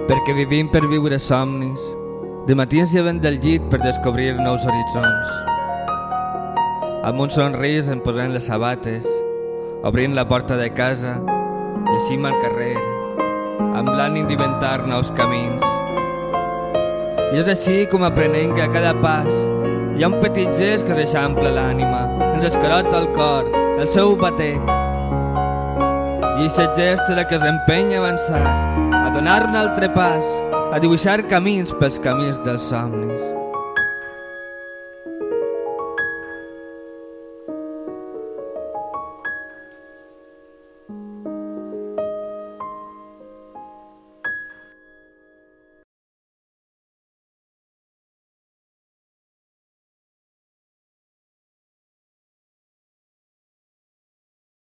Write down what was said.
perquè vivim per viure somnis. De matí ens llevem del llit per descobrir nous horitzons. Amb un somrís em posem les sabates, obrint la porta de casa, llegim al carrer, amb l'ànim d'inventar nous camins. I és així com aprenem que a cada pas hi ha un petit gest que deixampla l'ànima, ens escarota el cor, el seu batec. I aquest gest és el que ens empenya a avançar, a donar un altre pas, a dibuixar camins pels camins dels somnis.